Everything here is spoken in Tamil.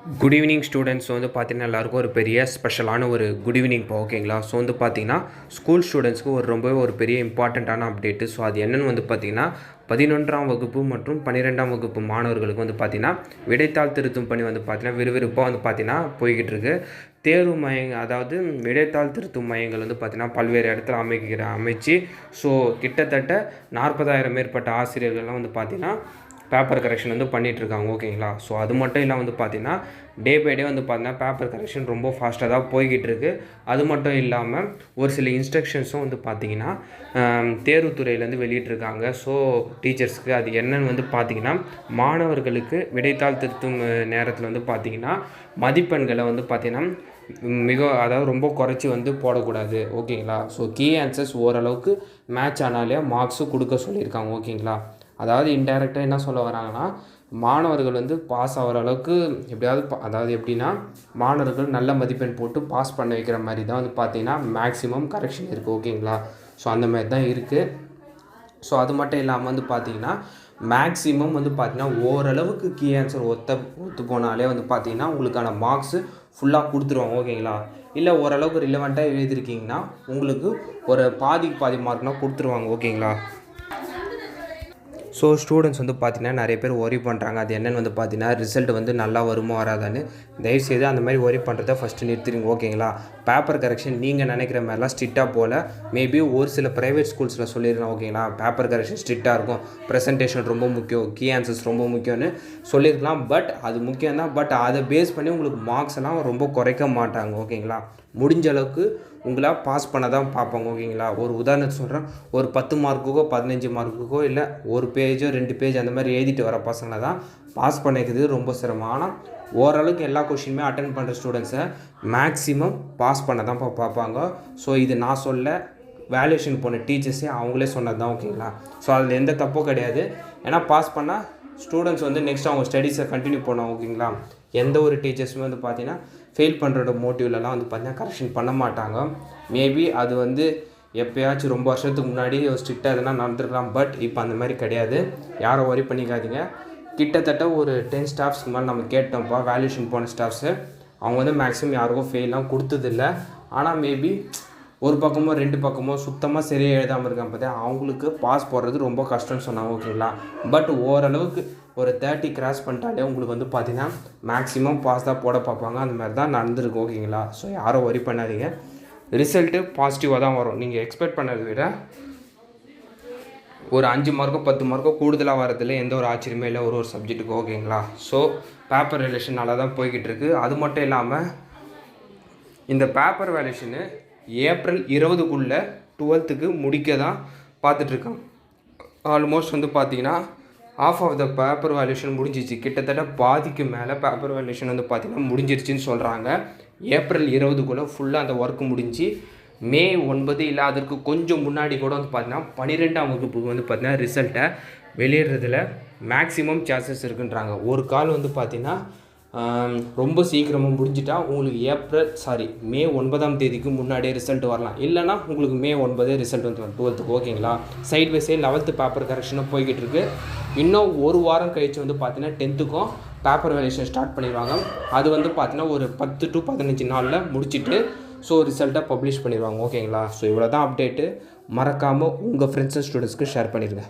குட் ஈவினிங் ஸ்டூடெண்ட்ஸ் வந்து பார்த்தீங்கன்னா எல்லாருக்கும் ஒரு பெரிய ஸ்பெஷலான ஒரு குட் ஈவினிங் இப்போ ஓகேங்களா. ஸோ வந்து பார்த்தீங்கன்னா ஸ்கூல் ஸ்டூடெண்ட்ஸ்க்கு ரொம்பவே ஒரு பெரிய இம்பார்ட்டண்ட்டான அப்டேட்டு. ஸோ அது என்னென்னு வந்து பார்த்தீங்கன்னா 11ஆம் வகுப்பு மற்றும் 12ஆம் வகுப்பு மாணவர்களுக்கு வந்து பார்த்தீங்கன்னா விடைத்தாள் திருத்தும் பணி வந்து பார்த்தீங்கன்னா விறுவிறுப்பாக வந்து பார்த்தீங்கன்னா போய்கிட்டு இருக்கு. தேர்வு மையங்கள் அதாவது விடைத்தாள் திருத்தும் மையங்கள் வந்து பார்த்தீங்கன்னா பல்வேறு இடத்துல அமைச்சு ஸோ கிட்டத்தட்ட 40,000 மேற்பட்ட ஆசிரியர்கள்லாம் வந்து பார்த்தீங்கன்னா பேப்பர் கரெக்ஷன் வந்து பண்ணிகிட்ருக்காங்க ஓகேங்களா. ஸோ அது மட்டும் இல்லாமல் வந்து பார்த்திங்கன்னா டே பை டே வந்து பார்த்திங்கன்னா பேப்பர் கரெக்ஷன் ரொம்ப ஃபாஸ்ட்டாக தான் போய்கிட்டு இருக்குது. அது மட்டும் இல்லாமல் ஒரு சில இன்ஸ்ட்ரக்ஷன்ஸும் வந்து பார்த்திங்கன்னா தேர்வுத்துறையிலேருந்து வெளியிட்ருக்காங்க. ஸோ டீச்சர்ஸ்க்கு அது என்னன்னு வந்து பார்த்திங்கன்னா மாணவர்களுக்கு விடைத்தாள் திருத்தும் நேரத்தில் வந்து பார்த்திங்கன்னா மதிப்பெண்களை வந்து பார்த்திங்கன்னா அதாவது ரொம்ப குறைச்சி வந்து போடக்கூடாது ஓகேங்களா. ஸோ கீ ஆன்சர்ஸ் ஓரளவுக்கு மேட்ச் ஆனாலே மார்க்ஸும் கொடுக்க சொல்லியிருக்காங்க ஓகேங்களா. அதாவது இன்டைரக்டாக என்ன சொல்ல வராங்கன்னா மாணவர்கள் வந்து பாஸ் ஆகிற அளவுக்கு எப்படியாவது அதாவது எப்படின்னா மாணவர்கள் நல்ல மதிப்பெண் போட்டு பாஸ் பண்ண வைக்கிற மாதிரி தான் வந்து பார்த்திங்கன்னா மேக்ஸிமம் கரெக்ஷன் இருக்குது ஓகேங்களா. ஸோ அந்த மாதிரி தான் இருக்குது. ஸோ அது மட்டும் இல்லாமல் வந்து பார்த்திங்கன்னா மேக்ஸிமம் வந்து பார்த்திங்கன்னா ஓரளவுக்கு கீ ஆன்சர் ஒத்து போனாலே வந்து பார்த்திங்கன்னா உங்களுக்கான மார்க்ஸு ஃபுல்லாக கொடுத்துருவாங்க ஓகேங்களா. இல்லை ஓரளவுக்கு ரிலவெண்ட்டாக எழுதிருக்கீங்கன்னா உங்களுக்கு ஒரு பாதி மார்க்னால் கொடுத்துருவாங்க ஓகேங்களா. ஸோ ஸ்டூடெண்ட்ஸ் வந்து பார்த்திங்கன்னா நிறைய பேர் ஒரி பண்ணுறாங்க. அது என்னென்னு வந்து பார்த்திங்கன்னா ரிசல்ட் வந்து நல்லா வருமோ வராதான்னு. தயவுசெய்து அந்த மாதிரி ஒரி பண்ணுறத ஃபஸ்ட்டு நிறுத்திடுங்க ஓகேங்களா. பேப்பர் கரெக்ஷன் நீங்கள் நினைக்கிற மாதிரிலாம் ஸ்ட்ரிக்டாக போல் மேபி ஒரு சில ப்ரைவேட் ஸ்கூல்ஸில் சொல்லியிருக்கலாம் ஓகேங்களா. பேப்பர் கரெக்ஷன் ஸ்ட்ரிக்டாக இருக்கும், ப்ரெசன்டேஷன் ரொம்ப முக்கியம், கீ ஆன்சர்ஸ் ரொம்ப முக்கியம்னு சொல்லியிருக்கலாம். பட் அது முக்கியம் தான். பட் அதை பேஸ் பண்ணி உங்களுக்கு மார்க்ஸ் எல்லாம் ரொம்ப குறைக்க மாட்டாங்க ஓகேங்களா. முடிஞ்ச அளவுக்கு உங்களால் பாஸ் பண்ண தான் பார்ப்பாங்க ஓகேங்களா. ஒரு உதாரணத்துக்கு சொல்கிறேன், ஒரு 10 மார்க்குக்கோ 15 மார்க்குக்கோ இல்லை ஒரு பேஜோ 2 பேஜ் அந்த மாதிரி எழுதிட்டு வர பசங்களை தான் பாஸ் பண்ணிக்கிறது ரொம்ப சிரமம். ஆனால் ஓரளவுக்கு எல்லா கொஷினுமே அட்டன் பண்ணுற ஸ்டூடெண்ட்ஸை மேக்ஸிமம் பாஸ் பண்ண தான் பார்ப்பாங்க. ஸோ இது நான் சொல்ல வேல்யூஷன் போன டீச்சர்ஸே அவங்களே சொன்னது தான் ஓகேங்களா. ஸோ அதில் எந்த தப்பும் கிடையாது. ஏன்னா பாஸ் பண்ணால் ஸ்டூடெண்ட்ஸ் வந்து நெக்ஸ்ட் அவங்க ஸ்டடீஸை கண்டினியூ பண்ணோம் ஓகேங்களா. எந்த ஒரு டீச்சர்ஸுமே வந்து பார்த்திங்கன்னா ஃபெயில் பண்ணுறோட மோட்டிவ்லலாம் வந்து பார்த்திங்கன்னா கரெக்ஷன் பண்ண மாட்டாங்க. மேபி அது வந்து எப்போயாச்சும் ரொம்ப வருஷத்துக்கு முன்னாடி ஒரு ஸ்ட்ரிக்டாக எதுனா நடந்துருக்கலாம். பட் இப்போ அந்த மாதிரி கிடையாது. யாரும் ஒரி பண்ணிக்காதீங்க. கிட்டத்தட்ட ஒரு 10 ஸ்டாஃப்ஸ்க்கு மேலே நம்ம கேட்டோம்ப்பா வேல்யூஷன் போன ஸ்டாஃப்ஸு. அவங்க வந்து மேக்ஸிமம் யாருக்கும் ஃபெயிலாம் கொடுத்ததில்ல. ஆனால் மேபி ஒரு பக்கமோ 2 பக்கமோ சுத்தமாக சரியாக எழுதாமல் இருக்காங்க பார்த்தா அவங்களுக்கு பாஸ் போடுறது ரொம்ப கஷ்டம்னு சொன்னாங்க ஓகேங்களா. பட் ஓரளவுக்கு ஒரு 30 கிராஸ் பண்ணிட்டாலே உங்களுக்கு வந்து பார்த்திங்கன்னா மேக்ஸிமம் பாஸ் தான் போட பார்ப்பாங்க. அந்த மாதிரி தான் நடந்துருக்கு ஓகேங்களா. ஸோ யாரும் ஒரி பண்ணாதீங்க. ரிசல்ட்டு பாசிட்டிவாக தான் வரும். நீங்கள் எக்ஸ்பெக்ட் பண்ணதை விட ஒரு 5 மார்க்கோ 10 மார்க்கோ கூடுதலாக வரதில்லை எந்த ஒரு ஆச்சரியமே இல்லை ஒரு சப்ஜெக்ட்டுக்கு ஓகேங்களா. ஸோ பேப்பர் வேல்யூஷன் நல்லா தான் போய்கிட்டு இருக்குது. அது மட்டும் இல்லாமல் இந்த பேப்பர் வேல்யூஷனு ஏப்ரல் 20க்குள்ளே 12க்கு முடிக்க தான் பார்த்துட்ருக்கான். ஆல்மோஸ்ட் வந்து பார்த்திங்கன்னா half of the paper valuation முடிஞ்சிச்சு. கிட்டத்தட்ட பாதிக்கு மேலே பேப்பர் வேல்யூஷன் வந்து பார்த்திங்கன்னா முடிஞ்சிருச்சுன்னு சொல்கிறாங்க. ஏப்ரல் 20க்குள்ளே ஃபுல்லாக அந்த ஒர்க்கு முடிஞ்சு மே 9 இல்லை அதற்கு கொஞ்சம் முன்னாடி கூட வந்து பார்த்திங்கன்னா 12ஆம் வகுப்புக்கு வந்து பார்த்திங்கன்னா ரிசல்ட்டை வெளியிடுறதுல மேக்ஸிமம் சான்சஸ் இருக்குன்றாங்க. ஒரு கால் வந்து பார்த்திங்கன்னா ரொம்ப சீக்கிரமாக முடிஞ்சிட்டா உங்களுக்கு மே 9ஆம் தேதிக்கு முன்னாடியே ரிசல்ட் வரலாம். இல்லைனா உங்களுக்கு மே 9 ரிசல்ட் வந்து 12க்கு ஓகேங்களா. Side by side 11th paper கரெக்ஷனும் போய்கிட்டு இருக்கு. இன்னும் ஒரு வாரம் கழிச்சு வந்து பார்த்தீங்கன்னா 10த்துக்கும் பேப்பர் வேல்யூஷன் ஸ்டார்ட் பண்ணிடுவாங்க. அது வந்து பார்த்தீங்கன்னா ஒரு 10 to 15 நாளில் முடிச்சுட்டு ஸோ ரிசல்ட்டை பப்ளிஷ் பண்ணிடுவாங்க ஓகேங்களா. ஸோ இவ்வளோ தான் அப்டேட்டு. மறக்காமல் உங்கள் ஃப்ரெண்ட்ஸ் அண்ட் ஸ்டூடெண்ட்ஸ்க்கு ஷேர் பண்ணிடுங்க.